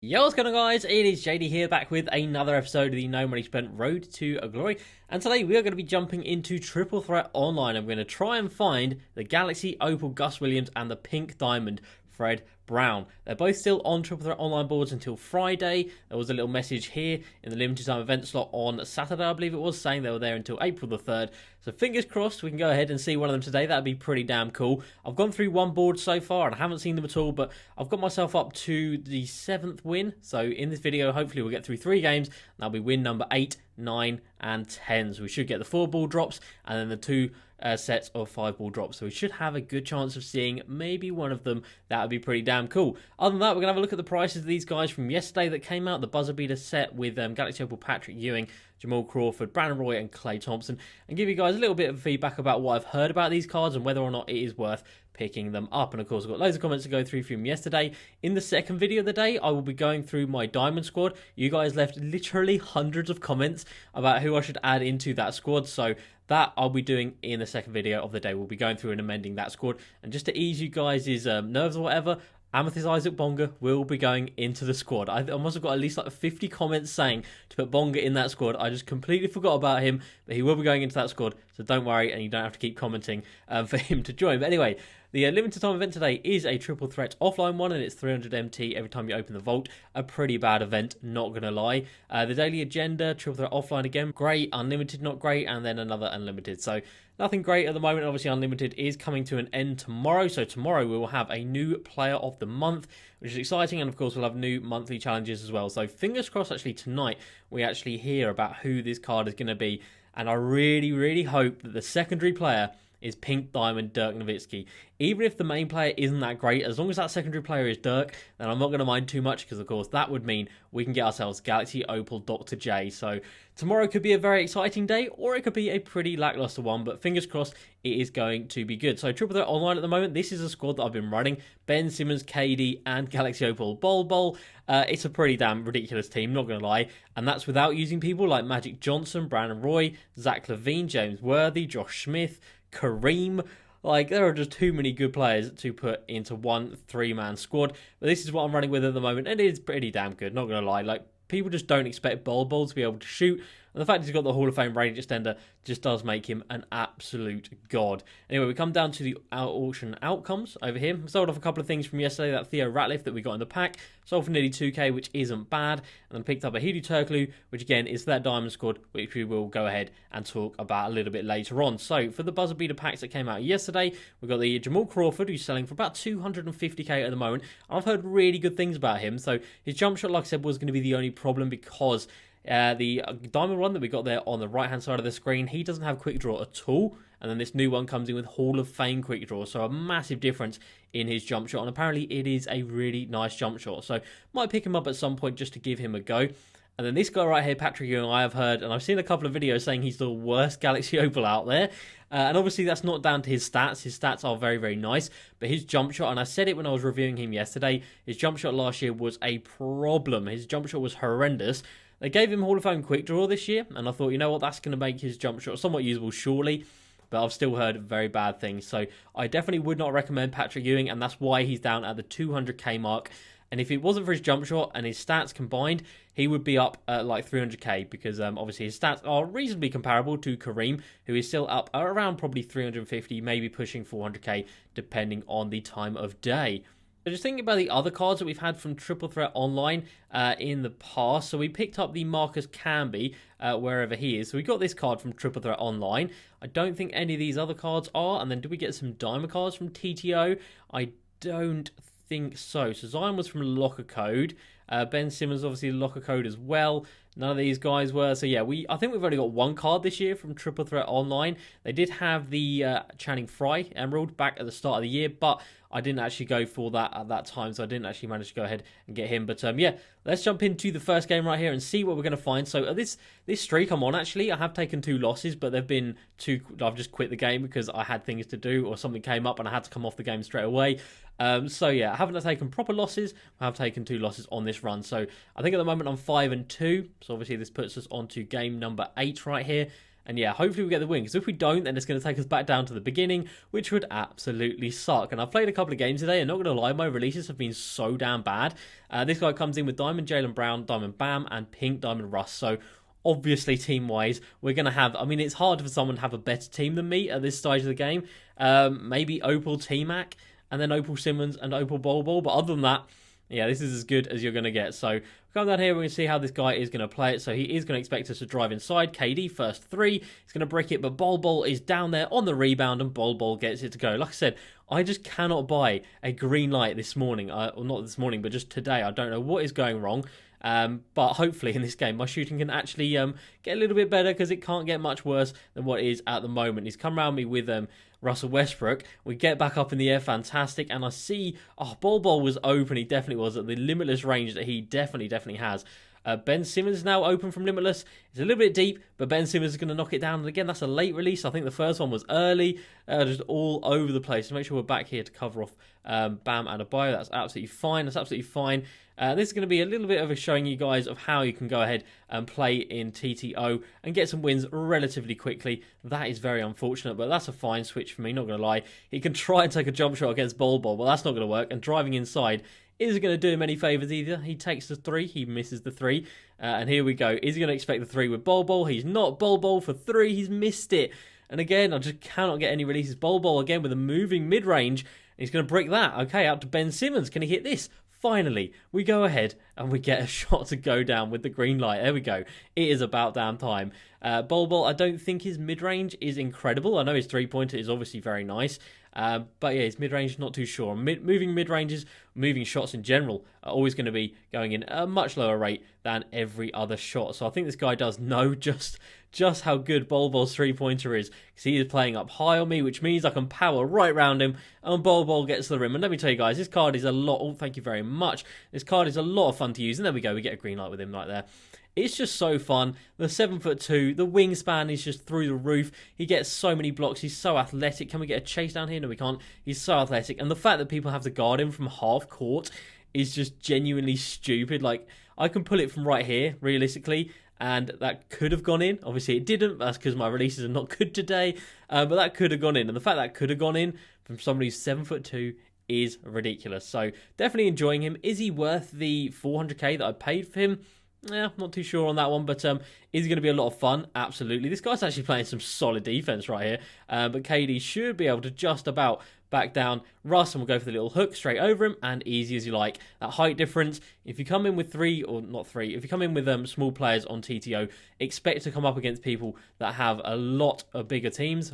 Yo, what's going on, guys? It is JD here, back with another episode of the No Money Spent Road to Glory. And today we are going to be jumping into Triple Threat Online. I'm going to try and find the Galaxy Opal Gus Williams and the Pink Diamond Fred Brown. They're both still on Triple Threat Online boards until Friday. There was a little message here in the limited time event slot on Saturday, I believe it was, saying they were there until April the 3rd. So fingers crossed we can go ahead and see one of them today. That'd be pretty damn cool. I've gone through one board so far and I haven't seen them at all, but I've got myself up to the 7th win. So in this video, hopefully we'll get through 3 games. And that'll be win number 8, 9, and 10. So we should get the 4 ball drops and then the 2 sets of 5 ball drops. So we should have a good chance of seeing maybe one of them. That would be pretty damn cool. Other than that, we're going to have a look at the prices of these guys from yesterday that came out. The buzzer beater set with Galaxy Opal Patrick Ewing, Jamal Crawford, Brandon Roy, and Clay Thompson, and give you guys a little bit of feedback about what I've heard about these cards and whether or not it is worth picking them up. And of course, I've got loads of comments to go through from yesterday. In the second video of the day, I will be going through my diamond squad. You guys left literally hundreds of comments about who I should add into that squad, so that I'll be doing in the second video of the day. We'll be going through and amending that squad. And just to ease you guys' nerves or whatever, Amethyst Isaac Bonga will be going into the squad. I must have got at least like 50 comments saying to put Bonga in that squad. I just completely forgot about him, but he will be going into that squad, so don't worry, and you don't have to keep commenting for him to join. But anyway, the limited time event today is a triple threat offline one, and it's 300 MT every time you open the vault. A pretty bad event, not going to lie. The daily agenda, triple threat offline again. Great, unlimited, not great, and then another unlimited. So nothing great at the moment. Obviously, unlimited is coming to an end tomorrow. So tomorrow we will have a new player of the month, which is exciting. And of course, we'll have new monthly challenges as well. So fingers crossed, actually, tonight we actually hear about who this card is going to be. And I really, really hope that the secondary player is Pink Diamond Dirk Nowitzki. Even if the main player isn't that great, as long as that secondary player is Dirk, then I'm not going to mind too much, because of course that would mean we can get ourselves Galaxy Opal Dr. J. So tomorrow could be a very exciting day, or it could be a pretty lackluster one, but fingers crossed it is going to be good. So Triple Threat Online at the moment, this is a squad that I've been running. Ben Simmons, KD, and Galaxy Opal Bol. It's a pretty damn ridiculous team, not going to lie. And that's without using people like Magic Johnson, Brandon Roy, Zach Levine, James Worthy, Josh Smith, Kareem. Like, there are just too many good players to put into one 3-man squad. But this is what I'm running with at the moment, and it is pretty damn good, not going to lie. Like, people just don't expect Bol to be able to shoot. And the fact he's got the Hall of Fame range extender just does make him an absolute god. Anyway, we come down to the auction outcomes over here. Sold off a couple of things from yesterday. That Theo Ratliff that we got in the pack. Sold for nearly 2k, which isn't bad. And then picked up a Hidu Turkoglu, which again is that diamond squad, which we will go ahead and talk about a little bit later on. So for the buzzer beater packs that came out yesterday, we got the Jamal Crawford, who's selling for about 250k at the moment. I've heard really good things about him. So his jump shot, like I said, was going to be the only problem, because the diamond one that we got there on the right hand side of the screen, he doesn't have quick draw at all, and then this new one comes in with Hall of Fame quick draw, so a massive difference in his jump shot, and apparently it is a really nice jump shot, so might pick him up at some point just to give him a go. And then this guy right here, Patrick Ewing, I have heard, and I've seen a couple of videos saying he's the worst Galaxy Opal out there. And obviously that's not down to his stats. His stats are very, very nice. But his jump shot, and I said it when I was reviewing him yesterday, his jump shot last year was a problem. His jump shot was horrendous. They gave him Hall of Fame quick draw this year, and I thought, you know what, that's going to make his jump shot somewhat usable, surely. But I've still heard very bad things. So I definitely would not recommend Patrick Ewing, and that's why he's down at the 200k mark. And if it wasn't for his jump shot and his stats combined, he would be up at like 300k, because obviously his stats are reasonably comparable to Kareem, who is still up around probably 350, maybe pushing 400k, depending on the time of day. So just thinking about the other cards that we've had from Triple Threat Online in the past. So we picked up the Marcus Camby, wherever he is. So we got this card from Triple Threat Online. I don't think any of these other cards are. And then do we get some diamond cards from TTO? I don't think so. So Zion was from Locker Code. Ben Simmons obviously Locker Code as well. None of these guys were. So yeah, I think we've only got one card this year from Triple Threat Online. They did have the Channing Frye Emerald back at the start of the year, but I didn't actually go for that at that time, so I didn't actually manage to go ahead and get him. But yeah, let's jump into the first game right here and see what we're going to find. So this streak I'm on, actually, I have taken 2 losses, but they've been 2. I've just quit the game because I had things to do or something came up and I had to come off the game straight away. So yeah, I haven't taken proper losses. I have taken 2 losses on this run. So I think at the moment I'm 5-2. So obviously this puts us on to game number 8 right here. And yeah, hopefully we get the win, because if we don't, then it's going to take us back down to the beginning, which would absolutely suck. And I've played a couple of games today, and not going to lie, my releases have been so damn bad. This guy comes in with Diamond Jalen Brown, Diamond Bam, and Pink Diamond Russ. So obviously, team-wise, we're going to have... I mean, it's hard for someone to have a better team than me at this stage of the game. Maybe Opal T-Mac, and then Opal Simmons and Opal Bol Bol. But other than that, yeah, this is as good as you're going to get. So come down here, we're going to see how this guy is going to play it. So he is going to expect us to drive inside. KD first three. He's going to brick it, but Bol Bol is down there on the rebound, and Bol Bol gets it to go. Like I said, I just cannot buy a green light this morning. Well, not this morning, but just today. I don't know what is going wrong. But hopefully in this game, my shooting can actually get a little bit better, because it can't get much worse than what it is at the moment. He's come around me with Russell Westbrook. We get back up in the air, fantastic. And I see, Bol Bol was open. He definitely was at the limitless range that he definitely has. Ben Simmons is now open from limitless. It's a little bit deep, but Ben Simmons is going to knock it down. And again, that's a late release. I think the first one was early, just all over the place. So make sure we're back here to cover off Bam Adebayo. That's absolutely fine. This is going to be a little bit of a showing you guys of how you can go ahead and play in TTO and get some wins relatively quickly. That is very unfortunate, but that's a fine switch for me, not going to lie. He can try and take a jump shot against Bol Bol, but that's not going to work. And driving inside isn't going to do him any favours either. He takes the three, he misses the three. And here we go. Is he going to expect the three with Bol Bol? He's not. Bol Bol for three, he's missed it. And again, I just cannot get any releases. Bol Bol again with a moving mid-range. He's going to break that. Okay, out to Ben Simmons. Can he hit this? Finally, we go ahead and we get a shot to go down with the green light. There we go. It is about damn time. Bol Bol, I don't think his mid-range is incredible. I know his three-pointer is obviously very nice. But yeah, his mid-range, not too sure. Moving mid-ranges, moving shots in general, are always going to be going in at a much lower rate than every other shot. So I think this guy does know just how good Bol Bol's three-pointer is, because he is playing up high on me, which means I can power right round him, and Bol Bol gets to the rim. And let me tell you guys, this card is a lot... Oh, thank you very much. This card is a lot of fun to use. And there we go, we get a green light with him right there. It's just so fun. The 7'2", the wingspan is just through the roof. He gets so many blocks. He's so athletic. Can we get a chase down here? No, we can't. He's so athletic. And the fact that people have to guard him from half court is just genuinely stupid. Like, I can pull it from right here, realistically, and that could have gone in. Obviously, it didn't. That's because my releases are not good today. But that could have gone in. And the fact that could have gone in from somebody who's 7'2" is ridiculous. So, definitely enjoying him. Is he worth the 400k that I paid for him? Yeah, not too sure on that one, but is he going to be a lot of fun? Absolutely. This guy's actually playing some solid defense right here, but KD should be able to just about back down Russ, and we'll go for the little hook straight over him, and easy as you like. That height difference, if you come in with if you come in with small players on TTO, expect to come up against people that have a lot bigger teams,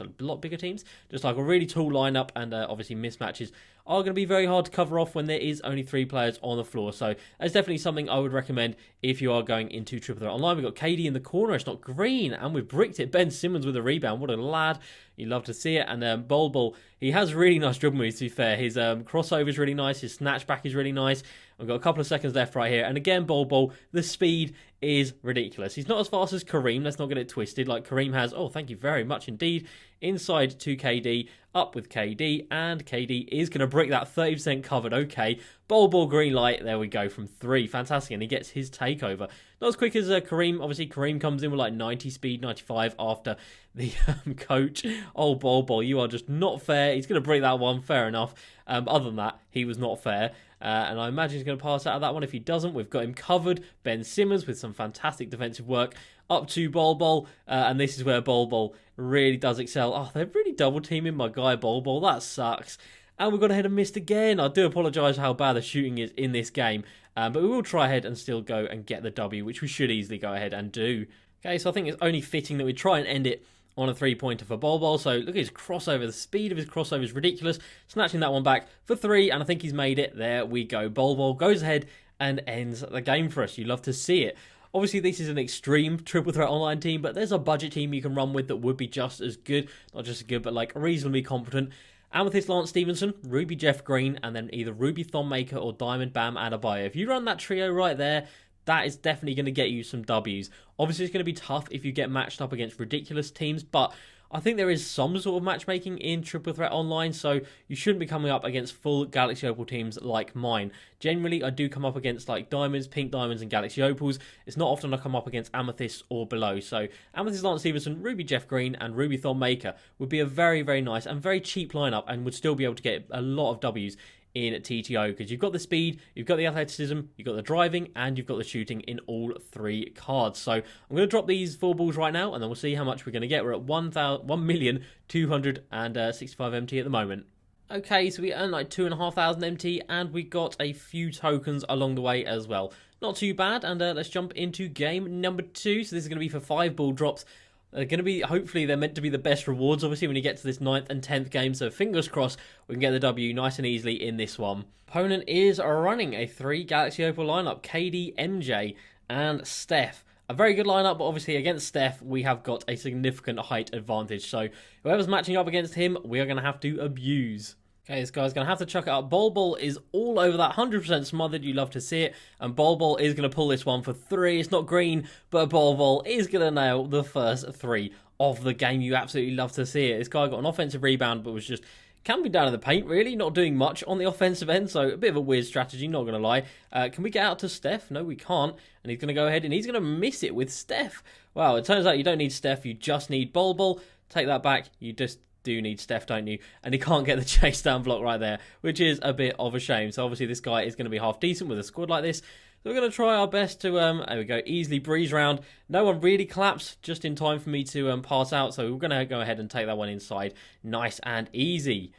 just like a really tall lineup, and obviously mismatches are going to be very hard to cover off when there is only 3 players on the floor. So that's definitely something I would recommend if you are going into Triple Threat Online. We've got KD in the corner, it's not green, and we've bricked it. Ben Simmons with a rebound, what a lad. You love to see it. And Bol Bol, he has really nice dribble moves, to be fair. His crossover is really nice, his snatchback is really nice. We've got a couple of seconds left right here. And again, Bol Bol, the speed is ridiculous. He's not as fast as Kareem, let's not get it twisted, like Kareem has. Oh, thank you very much indeed. Inside to KD, up with KD, and KD is going to break that 30% covered. Okay, Bol Bol green light, there we go, from 3. Fantastic, and he gets his takeover. Not as quick as Kareem. Obviously, Kareem comes in with like 90 speed, 95 after the coach. Oh, Bol Bol, you are just not fair. He's going to break that one, fair enough. Other than that, he was not fair. And I imagine he's going to pass out of that one. If he doesn't, we've got him covered. Ben Simmons with some fantastic defensive work up to Bol Bol. And this is where Bol Bol really does excel. Oh, they're really double teaming my guy Bol Bol. That sucks. And we've gone ahead and missed again. I do apologise for how bad the shooting is in this game. But we will try ahead and still go and get the W, which we should easily go ahead and do. Okay, so I think it's only fitting that we try and end it on a 3-pointer for Bol Bol. So look at his crossover. The speed of his crossover is ridiculous. Snatching that one back for 3, and I think he's made it. There we go. Bol Bol goes ahead and ends the game for us. You love to see it. Obviously, this is an extreme Triple Threat Online team, but there's a budget team you can run with that would be just as good. Not just as good, but like reasonably competent. Amethyst Lance Stevenson, Ruby Jeff Green, and then either Ruby Thonmaker or Diamond Bam Adebayo. If you run that trio right there, that is definitely going to get you some Ws. Obviously, it's going to be tough if you get matched up against ridiculous teams, but I think there is some sort of matchmaking in Triple Threat Online, so you shouldn't be coming up against full Galaxy Opal teams like mine. Generally, I do come up against like Diamonds, Pink Diamonds, and Galaxy Opals. It's not often I come up against Amethysts or below. So Amethyst Lance Stevenson, Ruby Jeff Green, and Ruby Thorn Maker would be a very, very nice and very cheap lineup, and would still be able to get a lot of W's in TTO, because you've got the speed, you've got the athleticism, you've got the driving, and you've got the shooting in all 3 cards. So I'm going to drop these 4 balls right now, and then we'll see how much we're going to get. We're at 1,265 MT at the moment. Okay, so we earned like 2,500 MT, and we got a few tokens along the way as well. Not too bad, and let's jump into game number 2. So this is going to be for 5 ball drops. They're going to be, hopefully, they're meant to be the best rewards, obviously, when you get to this 9th and 10th game. So fingers crossed we can get the W nice and easily in this one. Opponent is running a 3 Galaxy Opal lineup: KD, MJ, and Steph. A very good lineup, but obviously against Steph, we have got a significant height advantage. So whoever's matching up against him, we are going to have to abuse. Okay, this guy's going to have to chuck it up. Bol is all over that, 100% smothered. You love to see it. And Bol is going to pull this one for 3. It's not green, but Bol is going to nail the first 3 of the game. You absolutely love to see it. This guy got an offensive rebound, but was just camping down in the paint, really. Not doing much on the offensive end, so a bit of a weird strategy, not going to lie. Can we get out to Steph? No, we can't. And he's going to go ahead and he's going to miss it with Steph. Wow, it turns out you don't need Steph. You just need Bol. Take that back. You just do need Steph, don't you? And he can't get the chase down block right there, which is a bit of a shame. So obviously this guy is going to be half decent with a squad like this. So we're going to try our best to, there we go, easily breeze round. No one really collapsed just in time for me to pass out. So we're going to go ahead and take that one inside. Nice and easy.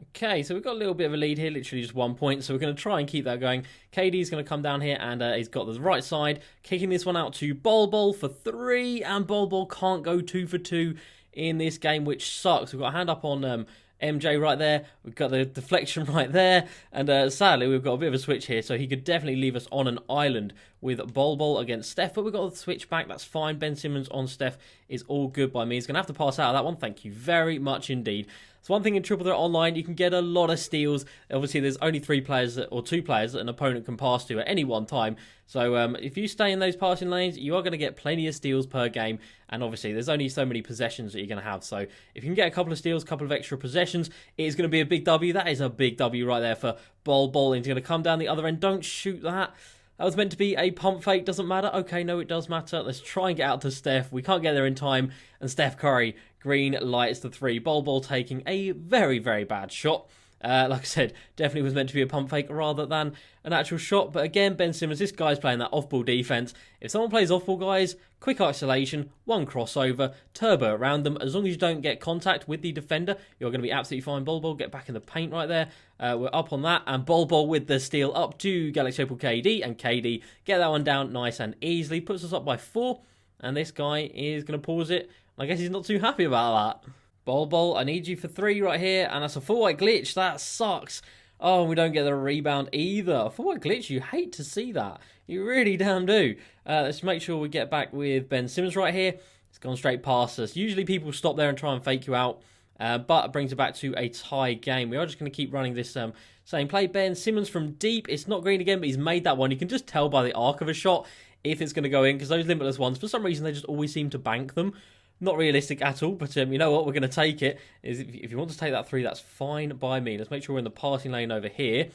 Okay, so we've got a little bit of a lead here, literally just 1 point. So we're going to try and keep that going. KD's going to come down here, and he's got the right side, kicking this one out to Bol for 3, and Bol can't go 2 for 2 in this game, which sucks. We've got a hand up on MJ right there. We've got the deflection right there. And sadly, we've got a bit of a switch here. So he could definitely leave us on an island with Bol against Steph. But we've got the switch back. That's fine. Ben Simmons on Steph is all good by me. He's going to have to pass out of that one. Thank you very much indeed. So one thing in Triple Threat Online, you can get a lot of steals. Obviously, there's only 3 players or 2 players that an opponent can pass to at any one time. So if you stay in those passing lanes, you are going to get plenty of steals per game. And obviously, there's only so many possessions that you're going to have. So if you can get a couple of steals, a couple of extra possessions, it is going to be a big W. That is a big W right there for Bol. He's going to come down the other end. Don't shoot that. That was meant to be a pump fake. Doesn't matter. Okay, no, it does matter. Let's try and get out to Steph. We can't get there in time. And Steph Curry, green lights the 3. Bol taking a very, very bad shot. Like I said, definitely was meant to be a pump fake rather than an actual shot. But again, Ben Simmons, this guy's playing that off-ball defense. If someone plays off-ball, guys, quick isolation, 1 crossover, turbo around them. As long as you don't get contact with the defender, you're going to be absolutely fine. Bol, get back in the paint right there. We're up on that. And Bol with the steal up to Galaxy Opal KD. And KD, get that one down nice and easily. Puts us up by 4. And this guy is going to pause it. I guess he's not too happy about that. Bol, I need you for 3 right here, and that's a full white glitch. That sucks. Oh, we don't get the rebound either. A full white glitch, you hate to see that. You really damn do. Let's make sure we get back with Ben Simmons right here. It's gone straight past us. Usually people stop there and try and fake you out, but it brings it back to a tie game. We are just going to keep running this same play. Ben Simmons from deep. It's not green again, but he's made that one. You can just tell by the arc of a shot if it's going to go in, because those limitless ones, for some reason, they just always seem to bank them. Not realistic at all, but you know what? We're going to take it. If you want to take that 3, that's fine by me. Let's make sure we're in the passing lane over here.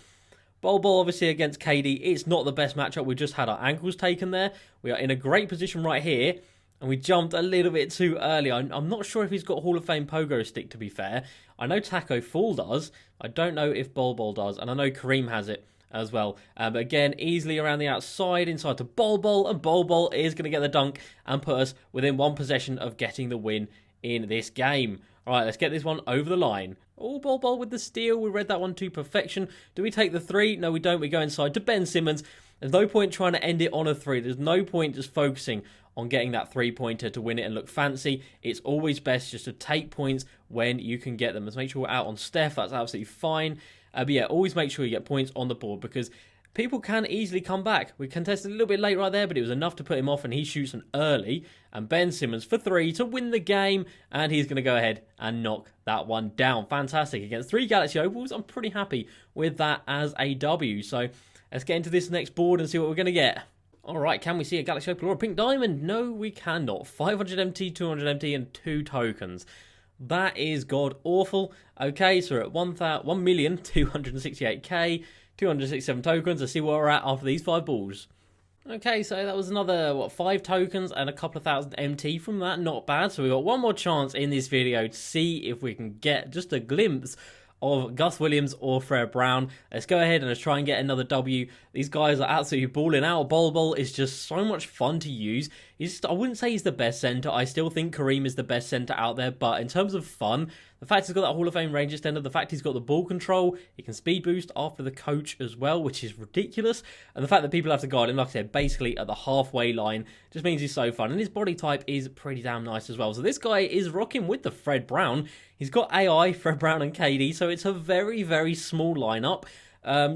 Bol obviously against KD. It's not the best matchup. We just had our ankles taken there. We are in a great position right here, and we jumped a little bit too early. I'm not sure if he's got Hall of Fame pogo stick, to be fair. I know Taco Fall does. I don't know if Bol does, and I know Kareem has it as well. But again, easily around the outside, inside to Bol, and Bol is going to get the dunk and put us within 1 possession of getting the win in this game. All right, let's get this one over the line. Oh, Bol with the steal. We read that one to perfection. Do we take the 3? No, we don't. We go inside to Ben Simmons. There's no point trying to end it on a 3. There's no point just focusing on getting that 3-pointer to win it and look fancy. It's always best just to take points when you can get them. Let's make sure we're out on Steph. That's absolutely fine. But yeah, always make sure you get points on the board, because people can easily come back. We contested a little bit late right there, but it was enough to put him off, and he shoots an early. And Ben Simmons for 3 to win the game, and he's going to go ahead and knock that one down. Fantastic. Against 3 Galaxy Opals, I'm pretty happy with that as a W. So let's get into this next board and see what we're going to get. All right, can we see a Galaxy Opal or a Pink Diamond? No, we cannot. 500 MT, 200 MT, and 2 tokens. That is god awful. Okay, so we're at 1,268k, 267 tokens. Let's see where we're at after these 5 balls. Okay, so that was another, 5 tokens and a couple of thousand MT from that. Not bad. So we've got one more chance in this video to see if we can get just a glimpse of Gus Williams or Fred Brown. Let's go ahead and let's try and get another W. These guys are absolutely balling out. Bol is just so much fun to use. I wouldn't say he's the best centre. I still think Kareem is the best centre out there. But in terms of fun, the fact he's got that Hall of Fame range extender, the fact he's got the ball control, he can speed boost after the coach as well, which is ridiculous. And the fact that people have to guard him, like I said, basically at the halfway line, just means he's so fun. And his body type is pretty damn nice as well. So this guy is rocking with the Fred Brown. He's got AI, Fred Brown and KD, so it's a very, very small lineup.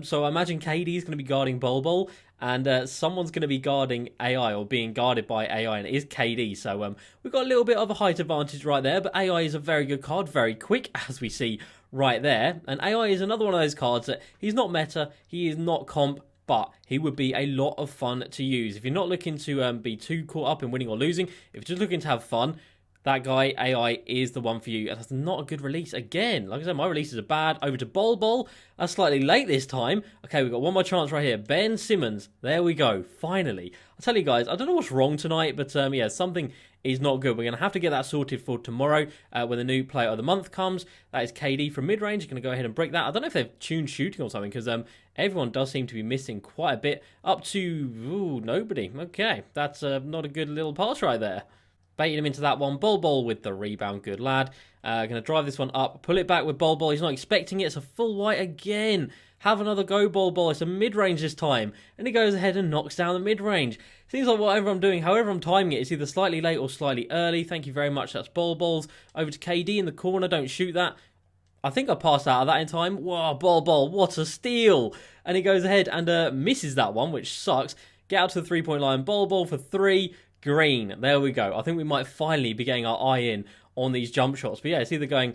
So I imagine KD is going to be guarding Bol, and someone's going to be guarding AI or being guarded by AI, and it is KD. So we've got a little bit of a height advantage right there, but AI is a very good card, very quick, as we see right there. And AI is another one of those cards that he's not meta, he is not comp, but he would be a lot of fun to use. If you're not looking to be too caught up in winning or losing, if you're just looking to have fun, that guy, AI, is the one for you. And that's not a good release. Again, like I said, my releases are bad. Over to Bol. That's slightly late this time. Okay, we've got one more chance right here. Ben Simmons. There we go. Finally. I'll tell you guys, I don't know what's wrong tonight, but yeah, something is not good. We're going to have to get that sorted for tomorrow when the new player of the month comes. That is KD from mid-range. You're going to go ahead and break that. I don't know if they've tuned shooting or something, because everyone does seem to be missing quite a bit. Up to, nobody. Okay, that's not a good little pass right there. Baiting him into that one. Bol with the rebound. Good lad. Going to drive this one up. Pull it back with Bol. He's not expecting it. It's a full white again. Have another go, Bol. It's a mid-range this time. And he goes ahead and knocks down the mid-range. Seems like whatever I'm doing, however I'm timing it, it's either slightly late or slightly early. Thank you very much. That's Bol's. Over to KD in the corner. Don't shoot that. I think I passed out of that in time. Wow, Bol. What a steal. And he goes ahead and misses that one, which sucks. Get out to the three-point line. Bol for 3. Green. There we go. I think we might finally be getting our eye in on these jump shots. But yeah, it's either going...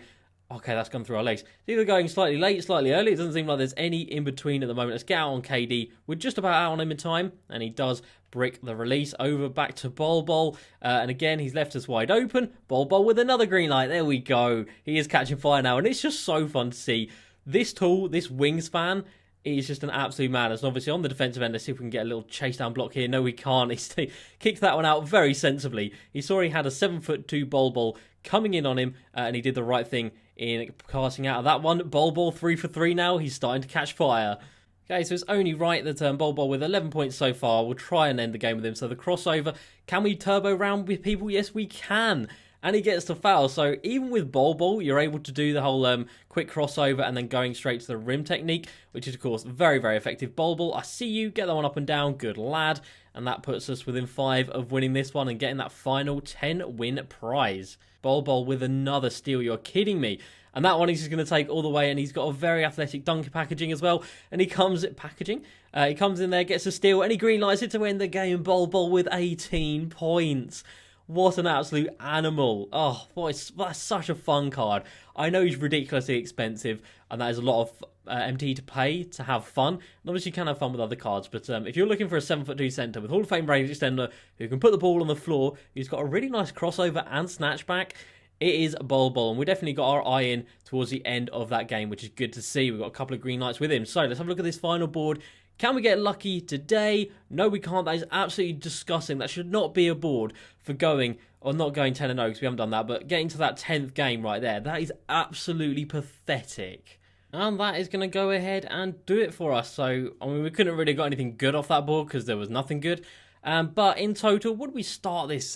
Okay, that's gone through our legs. It's either going slightly late, slightly early. It doesn't seem like there's any in between at the moment. Let's get out on KD. We're just about out on him in time. And he does brick the release over back to Bol. And again, he's left us wide open. Bol with another green light. There we go. He is catching fire now. And it's just so fun to see. This tool, this wingspan... He's just an absolute madness. And obviously on the defensive end, let's see if we can get a little chase down block here. No, we can't. He kicked that one out very sensibly. He saw he had a 7'2" Bol coming in on him, and he did the right thing in passing out of that one. Bol 3 for 3 now. He's starting to catch fire. Okay, so it's only right that Bol with 11 points so far. We'll try and end the game with him. So the crossover, can we turbo round with people? Yes, we can. And he gets to foul. So even with Bol, you're able to do the whole quick crossover and then going straight to the rim technique, which is, of course, very, very effective. Bol, I see you. Get that one up and down. Good lad. And that puts us within 5 of winning this one and getting that final 10-win prize. Bol with another steal. You're kidding me. And that one he's just going to take all the way, and he's got a very athletic dunk packaging as well. And he comes he comes in there, gets a steal, and he green lights it to win the game. Bol with 18 points. What an absolute animal. Oh, boy, that's such a fun card. I know he's ridiculously expensive, and that is a lot of MT to pay to have fun. And obviously, you can have fun with other cards, but if you're looking for a 7'2" centre with Hall of Fame range extender who can put the ball on the floor, who's got a really nice crossover and snatchback, it is Bol. And we definitely got our eye in towards the end of that game, which is good to see. We've got a couple of green lights with him. So let's have a look at this final board. Can we get lucky today? No, we can't. That is absolutely disgusting. That should not be a board for going, or not going 10-0, because we haven't done that, but getting to that 10th game right there. That is absolutely pathetic. And that is going to go ahead and do it for us. So, I mean, we couldn't really got anything good off that board because there was nothing good. But in total, what did we start this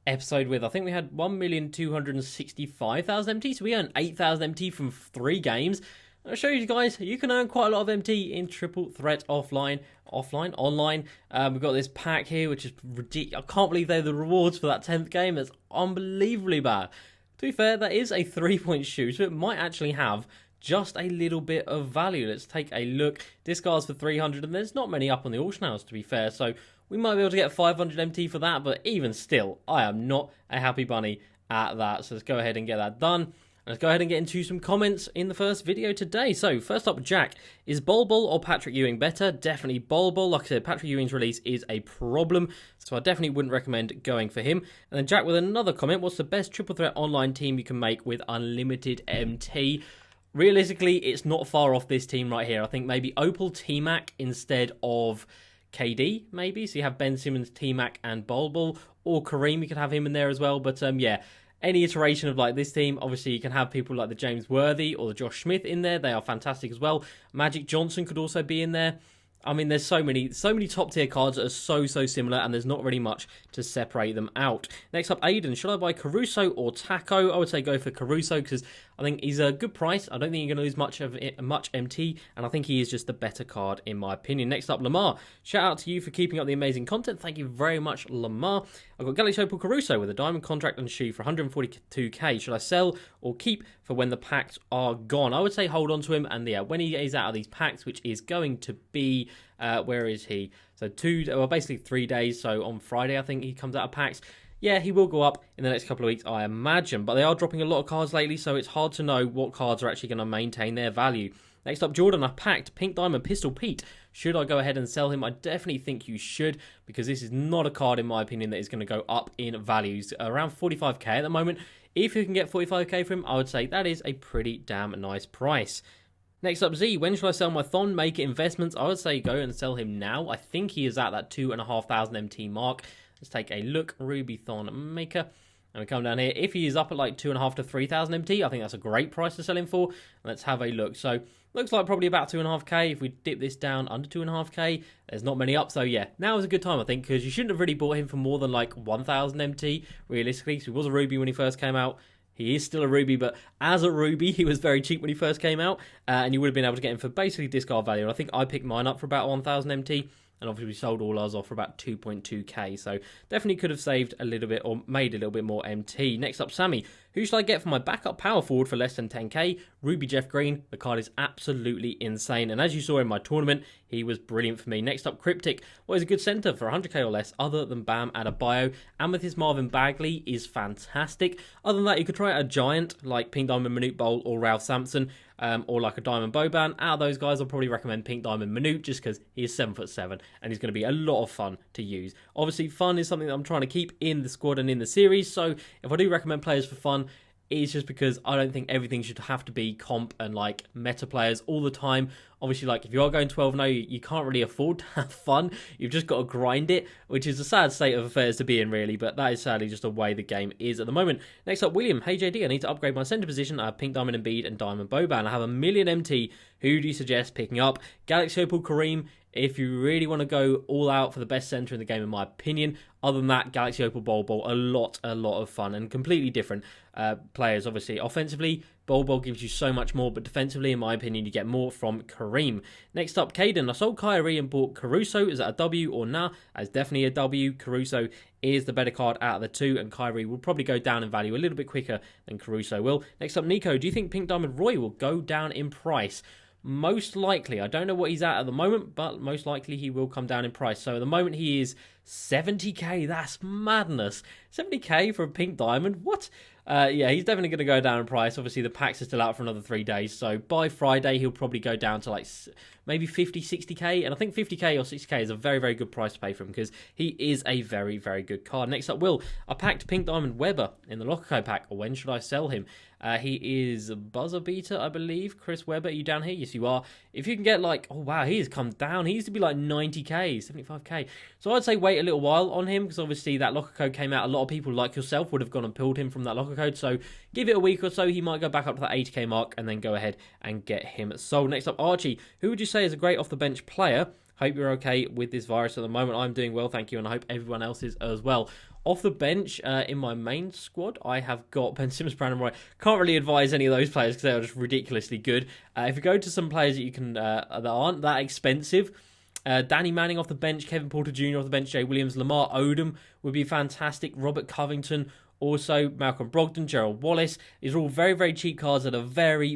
episode with? I think we had 1,265,000 MT, so we earned 8,000 MT from 3 games. I'll show you guys, you can earn quite a lot of MT in Triple Threat online. We've got this pack here, which is ridiculous. I can't believe they're the rewards for that 10th game. That's unbelievably bad. To be fair, that is a 3-point shoot, so it might actually have just a little bit of value. Let's take a look. Discards for 300, and there's not many up on the auction house, to be fair, so we might be able to get 500 MT for that, but even still, I am not a happy bunny at that. So let's go ahead and get that done. Let's go ahead and get into some comments in the first video today. So, first up, Jack. Is Bol Bol or Patrick Ewing better? Definitely Bol Bol. Like I said, Patrick Ewing's release is a problem, so I definitely wouldn't recommend going for him. And then Jack with another comment. What's the best triple threat online team you can make with unlimited MT? Realistically, it's not far off this team right here. I think maybe Opal T-Mac instead of KD, maybe. So you have Ben Simmons, T-Mac, and Bol Bol. Or Kareem, you could have him in there as well. But yeah, any iteration of like this team, obviously you can have people like the James Worthy or the Josh Smith in there. They are fantastic as well. Magic Johnson could also be in there. I mean, there's so many top tier cards that are so similar, and there's not really much to separate them out. Next up, Aiden. Should I buy Caruso or Taco? I would say go for Caruso because I think he's a good price. I don't think you're going to lose much MT, and I think he is just the better card in my opinion. Next up, Lamar. Shout out to you for keeping up the amazing content. Thank you very much, Lamar. I've got Galaxy Opal Caruso with a diamond contract and shoe for 142k. Should I sell or keep for when the packs are gone? I would say hold on to him, and yeah, when he is out of these packs, which is going to be where is he? So basically 3 days. So on Friday, I think he comes out of packs. Yeah, he will go up in the next couple of weeks, I imagine. But they are dropping a lot of cards lately, so it's hard to know what cards are actually going to maintain their value. Next up, Jordan. I packed Pink Diamond Pistol Pete. Should I go ahead and sell him? I definitely think you should, because this is not a card, in my opinion, that is going to go up in values. Around 45k at the moment. If you can get 45k for him, I would say that is a pretty damn nice price. Next up, Z. When should I sell my Thon? Make it investments. I would say go and sell him now. I think he is at that 2,500 MT mark. Let's take a look. Ruby Thon Maker. And we come down here. If he is up at like 2,500 to 3,000 MT, I think that's a great price to sell him for. Let's have a look. So, looks like probably about 2.5k. If we dip this down under 2.5k, there's not many up. So, yeah, now is a good time, I think, because you shouldn't have really bought him for more than like 1,000 MT, realistically. So, he was a Ruby when he first came out. He is still a Ruby, but as a Ruby, he was very cheap when he first came out, and you would have been able to get him for basically discard value. And I think I picked mine up for about 1,000 MT, and obviously we sold all ours off for about 2.2k, so definitely could have saved a little bit or made a little bit more MT. Next up, Sammy. Who should I get for my backup power forward for less than 10k? Ruby Jeff Green. The card is absolutely insane, and as you saw in my tournament, he was brilliant for me. Next up, Cryptic. What is a good centre for 100k or less other than Bam Adebayo? Amethyst Marvin Bagley is fantastic. Other than that, you could try a giant like Pink Diamond Manute Bowl or Ralph Sampson, or like a Diamond Boban. Out of those guys, I'll probably recommend Pink Diamond Manute just because he is 7'7" and he's going to be a lot of fun to use. Obviously, fun is something that I'm trying to keep in the squad and in the series, so if I do recommend players for fun, it's just because I don't think everything should have to be comp and like meta players all the time. Obviously, like if you are going 12-0, you can't really afford to have fun. You've just got to grind it, which is a sad state of affairs to be in, really. But that is sadly just the way the game is at the moment. Next up, William. Hey JD, I need to upgrade my centre position. I have Pink Diamond Embiid and Diamond Boban. I have 1,000,000 MT. Who do you suggest picking up? Galaxy Opal Kareem. If you really want to go all out for the best centre in the game, in my opinion. Other than that, Galaxy Opal Bol Bol, a lot of fun and completely different players, obviously. Offensively, Bol Bol gives you so much more, but defensively, in my opinion, you get more from Kareem. Next up, Caden. I sold Kyrie and bought Caruso. Is that a W or nah? That's definitely a W. Caruso is the better card out of the two, and Kyrie will probably go down in value a little bit quicker than Caruso will. Next up, Nico. Do you think Pink Diamond Roy will go down in price? Most likely. I don't know what he's at the moment, but most likely he will come down in price. So at the moment he is 70k. That's madness. 70k for a Pink Diamond? What? Yeah, he's definitely going to go down in price. Obviously, the packs are still out for another 3 days. So by Friday, he'll probably go down to like maybe 50, 60k. And I think 50k or 60k is a very good price to pay for him because he is a very good card. Next up, Will. I packed Pink Diamond Weber in the Locker Code pack. When should I sell him? He is a buzzer beater, I believe. Chris Webber, are you down here? Yes, you are. If you can get like, oh wow, he has come down. He used to be like 90k, 75k. So I'd say wait a little while on him because obviously that locker code came out. A lot of people like yourself would have gone and pulled him from that locker code. So give it a week or so. He might go back up to that 80k mark and then go ahead and get him sold. Next up, Archie. Who would you say is a great off the bench player? Hope you're okay with this virus at the moment. I'm doing well, thank you, and I hope everyone else is as well. Off the bench, in my main squad, I have got Ben Simmons, Brandon Roy. Can't really advise any of those players because they are just ridiculously good. If you go to some players that you can that aren't that expensive, Danny Manning off the bench, Kevin Porter Jr. off the bench, Jay Williams, Lamar Odom would be fantastic. Robert Covington, also Malcolm Brogdon, Gerald Wallace. These are all very cheap cards that are very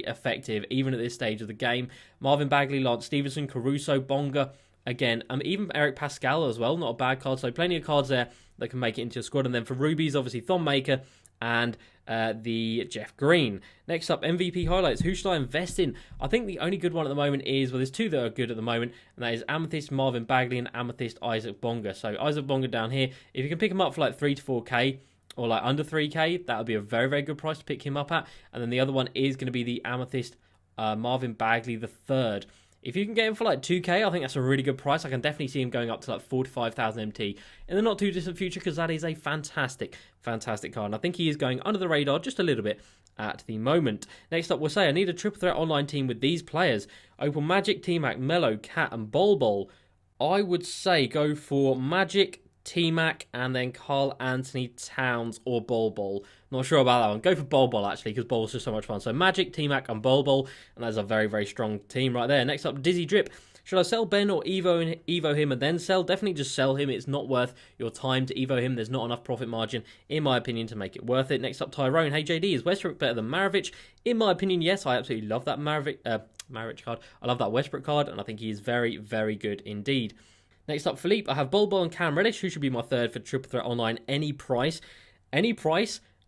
effective, even at this stage of the game. Marvin Bagley, Lance Stevenson, Caruso, Bonga. again. Even Eric Pascal as well, not a bad card. So plenty of cards there that can make it into your squad. And then for rubies, obviously Thon Maker and the Jeff Green. Next up, MVP highlights. Who should I invest in? I think the only good one at the moment is, well, there's two that are good at the moment, and that is Amethyst Marvin Bagley and Amethyst Isaac Bonga. So Isaac Bonga down here, if you can pick him up for like 3 to 4k, or like under 3k, that would be a very, very good price to pick him up at. And then the other one is going to be the Amethyst Marvin Bagley the third. If you can get him for like 2k, I think that's a really good price. I can definitely see him going up to like 4 to 5,000 MT in the not too distant future, because that is a fantastic, fantastic card. And I think he is going under the radar just a little bit at the moment. Next up, we'll say I need a triple threat online team with these players: Opal, Magic, T-Mac, Mellow, Cat, and Bol. I would say go for Magic, T-Mac, and then Carl Anthony Towns or Bol. Not sure about that one. Go for Bol actually, because Bol's just so much fun. So Magic, T-Mac, and Bol, and that's a very, very strong team right there. Next up, Dizzy Drip. Should I sell Ben or Evo him and then sell? Definitely just sell him. It's not worth your time to Evo him. There's not enough profit margin, in my opinion, to make it worth it. Next up, Tyrone. Hey JD, is Westbrook better than Maravich? In my opinion, yes. I absolutely love that Maravich card. I love that Westbrook card, and I think he is very, very good indeed. Next up, Philippe. I have Bol and Cam Reddish, who should be my third for Triple Threat Online. Any price.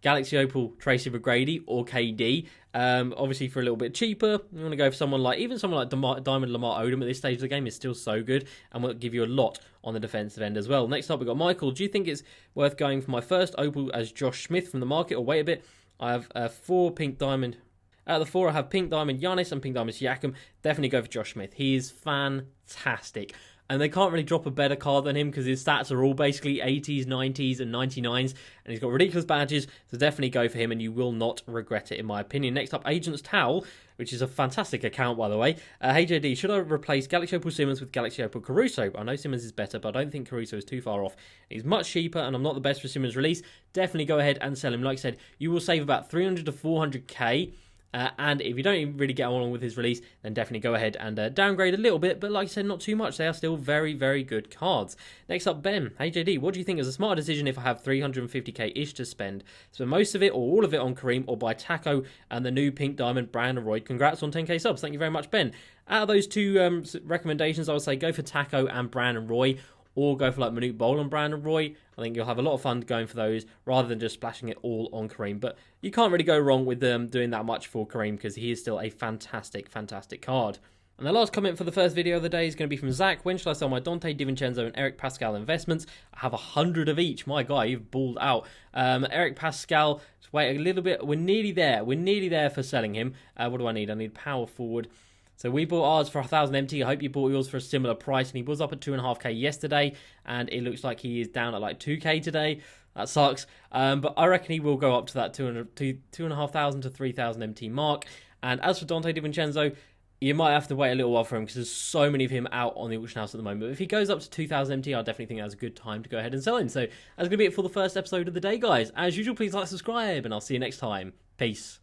Galaxy Opal, Tracy McGrady, or KD. Obviously, for a little bit cheaper, you want to go for someone like Diamond Lamar Odom at this stage of the game is still so good, and will give you a lot on the defensive end as well. Next up, we've got Michael. Do you think it's worth going for my first Opal as Josh Smith from the market, or wait a bit? I have 4 Pink Diamond. Out of the 4, I have Pink Diamond Giannis and Pink Diamond Siakam. Definitely go for Josh Smith. He is fantastic. And they can't really drop a better card than him, because his stats are all basically 80s, 90s, and 99s. And he's got ridiculous badges, so definitely go for him, and you will not regret it, in my opinion. Next up, Agent's Towel, which is a fantastic account, by the way. Hey JD, should I replace Galaxy Opal Simmons with Galaxy Opal Caruso? I know Simmons is better, but I don't think Caruso is too far off. He's much cheaper, and I'm not the best for Simmons release. Definitely go ahead and sell him. Like I said, you will save about 300 to 400k. And if you don't even really get along with his release, then definitely go ahead and downgrade a little bit. But like I said, not too much. They are still very, very good cards. Next up, Ben. Hey JD, what do you think is a smarter decision if I have 350k-ish to spend? Spend most of it or all of it on Kareem, or buy Taco and the new Pink Diamond Brandon Roy? Congrats on 10k subs. Thank you very much, Ben. Out of those two recommendations, I would say go for Taco and Brandon Roy, or go for like Manute Bol and Brandon Roy. I think you'll have a lot of fun going for those, rather than just splashing it all on Kareem. But you can't really go wrong with doing that much for Kareem, because he is still a fantastic, fantastic card. And the last comment for the first video of the day is going to be from Zach. When should I sell my Dante DiVincenzo and Eric Pascal investments? I have 100 of each. My guy, you've balled out. Eric Pascal, just wait a little bit. We're nearly there. We're nearly there for selling him. What do I need? I need power forward. So we bought ours for 1,000 MT. I hope you bought yours for a similar price. And he was up at 2.5k yesterday. And it looks like he is down at like 2k today. That sucks. But I reckon he will go up to that 2,500 to 3,000 MT mark. And as for Dante DiVincenzo, you might have to wait a little while for him, because there's so many of him out on the auction house at the moment. But if he goes up to 2,000 MT, I definitely think that's a good time to go ahead and sell him. So that's going to be it for the first episode of the day, guys. As usual, please like, subscribe, and I'll see you next time. Peace.